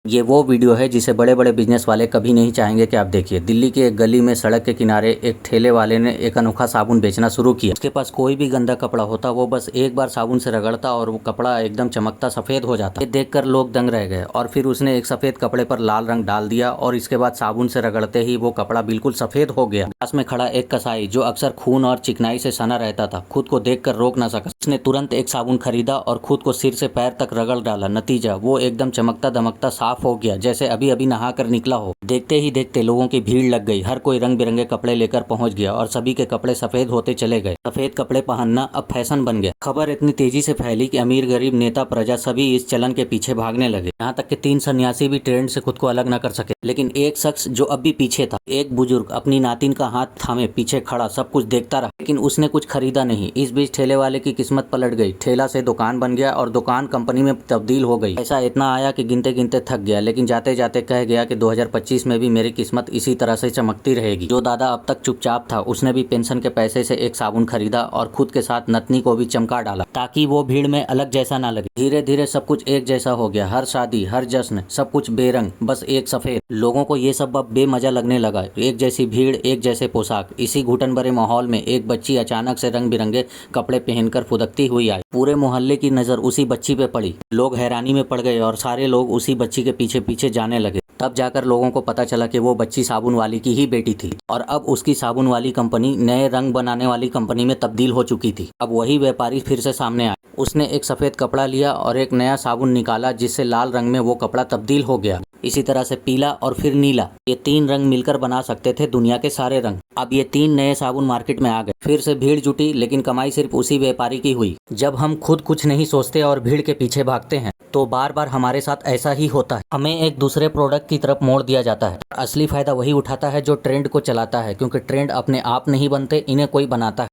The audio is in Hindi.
ये वो वीडियो है जिसे बड़े बड़े बिजनेस वाले कभी नहीं चाहेंगे कि आप देखिए। दिल्ली की एक गली में सड़क के किनारे एक ठेले वाले ने एक अनोखा साबुन बेचना शुरू किया। उसके पास कोई भी गंदा कपड़ा होता वो बस एक बार साबुन से रगड़ता और वो कपड़ा एकदम चमकता सफेद हो जाता। ये देखकर लोग दंग रह गए और फिर उसने एक सफेद कपड़े पर लाल रंग डाल दिया और इसके बाद साबुन से रगड़ते ही वो कपड़ा बिल्कुल सफेद हो गया। पास में खड़ा एक कसाई जो अक्सर खून और चिकनाई से सना रहता था, खुद को देखकर रोक न सका। उसने तुरंत एक साबुन खरीदा और खुद को सिर से पैर तक रगड़ डाला। नतीजा वो एकदम चमकता दमकता साफ हो गया, जैसे अभी अभी नहा कर निकला हो। देखते ही देखते लोगों की भीड़ लग गई। हर कोई रंग बिरंगे कपड़े लेकर पहुंच गया और सभी के कपड़े सफेद होते चले गए। सफेद कपड़े पहनना अब फैशन बन गया। खबर इतनी तेजी से फैली कि अमीर गरीब नेता प्रजा सभी इस चलन के पीछे भागने लगे। यहाँ तक कि 3 सन्यासी भी ट्रेंड से खुद को अलग न कर सके। लेकिन एक शख्स जो अब भी पीछे था, एक बुजुर्ग अपनी नातिन का हाथ थामे पीछे खड़ा सब कुछ देखता रहा, लेकिन उसने कुछ खरीदा नहीं। इस बीच ठेले वाले की किस्मत पलट गई। ठेला से दुकान बन गया और दुकान कंपनी में तब्दील हो गई। ऐसा इतना आया कि गिनते गिनते थक गया, लेकिन जाते जाते कह गया कि 2025 में भी मेरी किस्मत इसी तरह से चमकती रहेगी। जो दादा अब तक चुपचाप था, उसने भी पेंशन के पैसे से एक साबुन खरीदा और खुद के साथ नतनी को भी चमका डाला ताकि वो भीड़ में अलग जैसा ना लगे। धीरे धीरे सब कुछ एक जैसा हो गया। हर शादी, हर जश्न, सब कुछ बेरंग, बस एक सफेद। लोगों को ये सब अब बेमजा लगने लगा। एक जैसी भीड़, एक जैसे पोशाक। इसी घुटन भरे माहौल में एक बच्ची अचानक से रंग बिरंगे कपड़े पहनकर फुदकती हुई आई। पूरे मोहल्ले की नजर उसी बच्ची पे पड़ी। लोग हैरानी में पड़ गए और सारे लोग उसी बच्ची के पीछे पीछे जाने लगे। तब जाकर लोगों को पता चला कि वो बच्ची साबुन वाली की ही बेटी थी और अब उसकी साबुन वाली कंपनी नए रंग बनाने वाली कंपनी में तब्दील हो चुकी थी। अब वही व्यापारी फिर से सामने आया। उसने एक सफेद कपड़ा लिया और एक नया साबुन निकाला जिससे लाल रंग में वो कपड़ा तब्दील हो गया। इसी तरह से पीला और फिर नीला, ये 3 रंग मिलकर बना सकते थे दुनिया के सारे रंग। अब ये 3 नए साबुन मार्केट में आ गए। फिर से भीड़ जुटी, लेकिन कमाई सिर्फ उसी व्यापारी की हुई। जब हम खुद कुछ नहीं सोचते और भीड़ के पीछे भागते हैं तो बार बार हमारे साथ ऐसा ही होता है। हमें एक दूसरे प्रोडक्ट की तरफ मोड़ दिया जाता है। असली फायदा वही उठाता है जो ट्रेंड को चलाता है, क्योंकि ट्रेंड अपने आप नहीं बनते, इन्हें कोई बनाता है।